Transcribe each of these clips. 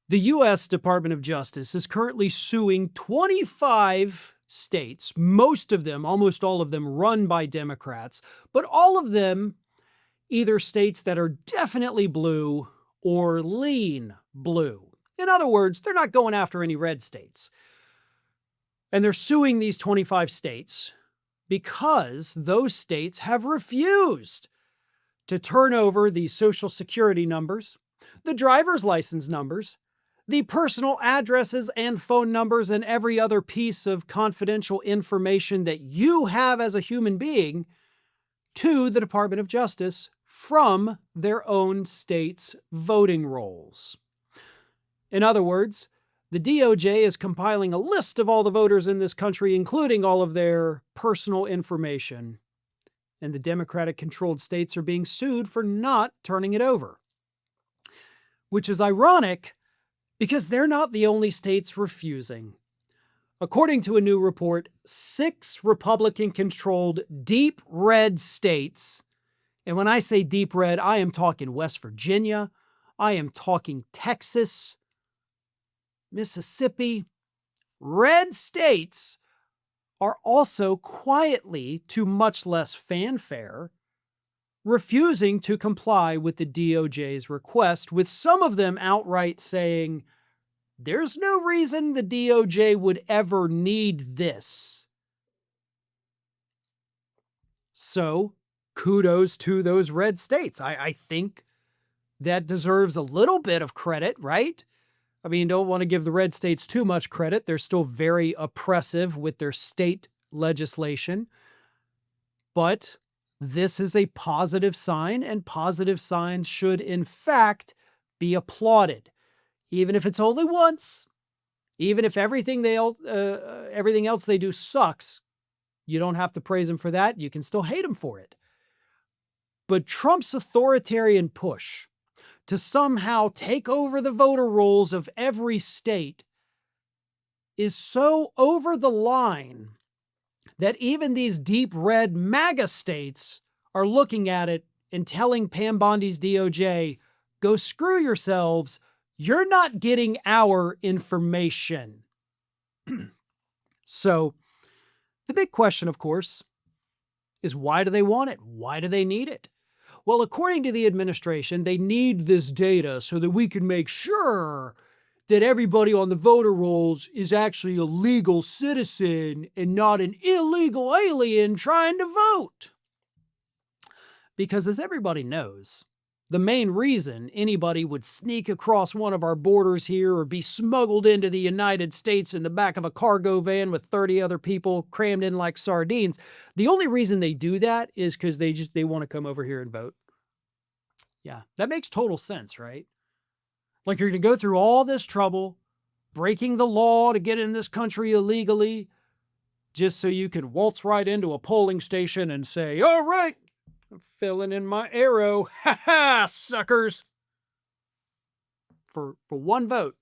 The U.S. Department of Justice is currently suing 25 states, most of them, almost all of them, run by Democrats, but all of them either states that are definitely blue or lean blue. In other words, they're not going after any red states. And they're suing these 25 states because those states have refused to turn over the Social Security numbers, the driver's license numbers, the personal addresses and phone numbers, and every other piece of confidential information that you have as a human being to the Department of Justice from their own state's voting rolls. In other words, the DOJ is compiling a list of all the voters in this country, including all of their personal information, and the Democratic-controlled states are being sued for not turning it over. Which is ironic, because they're not the only states refusing. According to a new report, 6 Republican-controlled deep red states, and when I say deep red, I am talking West Virginia, I am talking Texas, Mississippi, red states are also quietly, to much less fanfare, refusing to comply with the DOJ's request, with some of them outright saying, there's no reason the DOJ would ever need this. So, kudos to those red states. I think that deserves a little bit of credit, right? I mean, don't want to give the red states too much credit. They're still very oppressive with their state legislation. But this is a positive sign, and positive signs should, in fact, be applauded. Even if it's only once, even if everything else they do sucks, you don't have to praise them for that. You can still hate them for it. But Trump's authoritarian push to somehow take over the voter rolls of every state is so over the line that even these deep red MAGA states are looking at it and telling Pam Bondi's DOJ, go screw yourselves, you're not getting our information. So the big question, of course, is why do they want it? Why do they need it? Well, according to the administration, they need this data so that we can make sure that everybody on the voter rolls is actually a legal citizen and not an illegal alien trying to vote. Because as everybody knows, the main reason anybody would sneak across one of our borders here or be smuggled into the United States in the back of a cargo van with 30 other people crammed in like sardines, the only reason they do that is because they want to come over here and vote. Yeah, that makes total sense, right? Like, you're going to go through all this trouble, breaking the law to get in this country illegally, just so you can waltz right into a polling station and say, all right, I'm filling in my arrow. Ha ha, suckers. For one vote.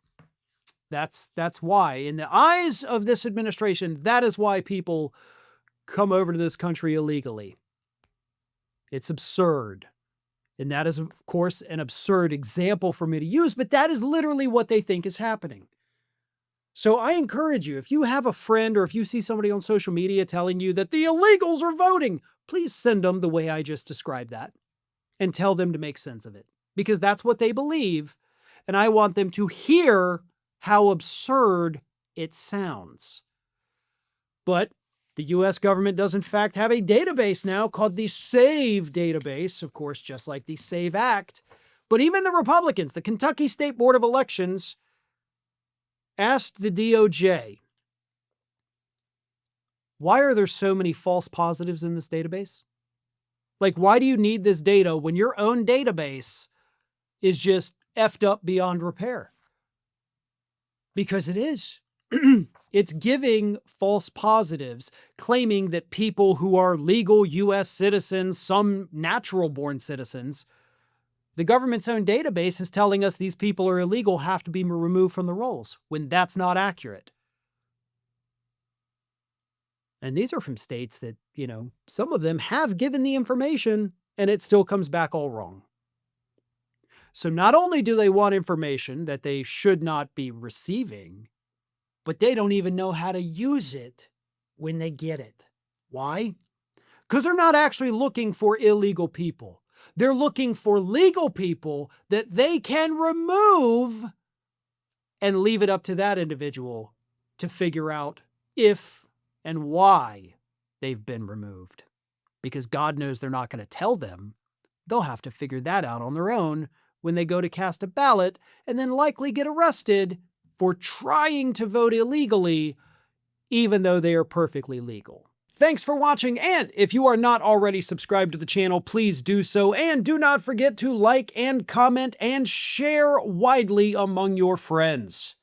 That's why. In the eyes of this administration, that is why people come over to this country illegally. It's absurd. And that is, of course, an absurd example for me to use, but that is literally what they think is happening. So I encourage you, if you have a friend or if you see somebody on social media telling you that the illegals are voting, please send them the way I just described that and tell them to make sense of it, because that's what they believe. And I want them to hear how absurd it sounds. But the U.S. government does in fact have a database now called the SAVE database, of course, just like the SAVE Act. But even the Republicans, the Kentucky State Board of Elections, asked the DOJ, why are there so many false positives in this database? Like, why do you need this data when your own database is just effed up beyond repair? Because it is. It's giving false positives, claiming that people who are legal U.S. citizens, some natural-born citizens, the government's own database is telling us these people are illegal, have to be removed from the rolls, when that's not accurate. And these are from states that, some of them have given the information, and it still comes back all wrong. So not only do they want information that they should not be receiving, but they don't even know how to use it when they get it. Why? Because they're not actually looking for illegal people. They're looking for legal people that they can remove and leave it up to that individual to figure out if and why they've been removed. Because God knows they're not going to tell them. They'll have to figure that out on their own when they go to cast a ballot and then likely get arrested for trying to vote illegally, even though they are perfectly legal. Thanks for watching, and if you are not already subscribed to the channel, please do so, and do not forget to like and comment and share widely among your friends.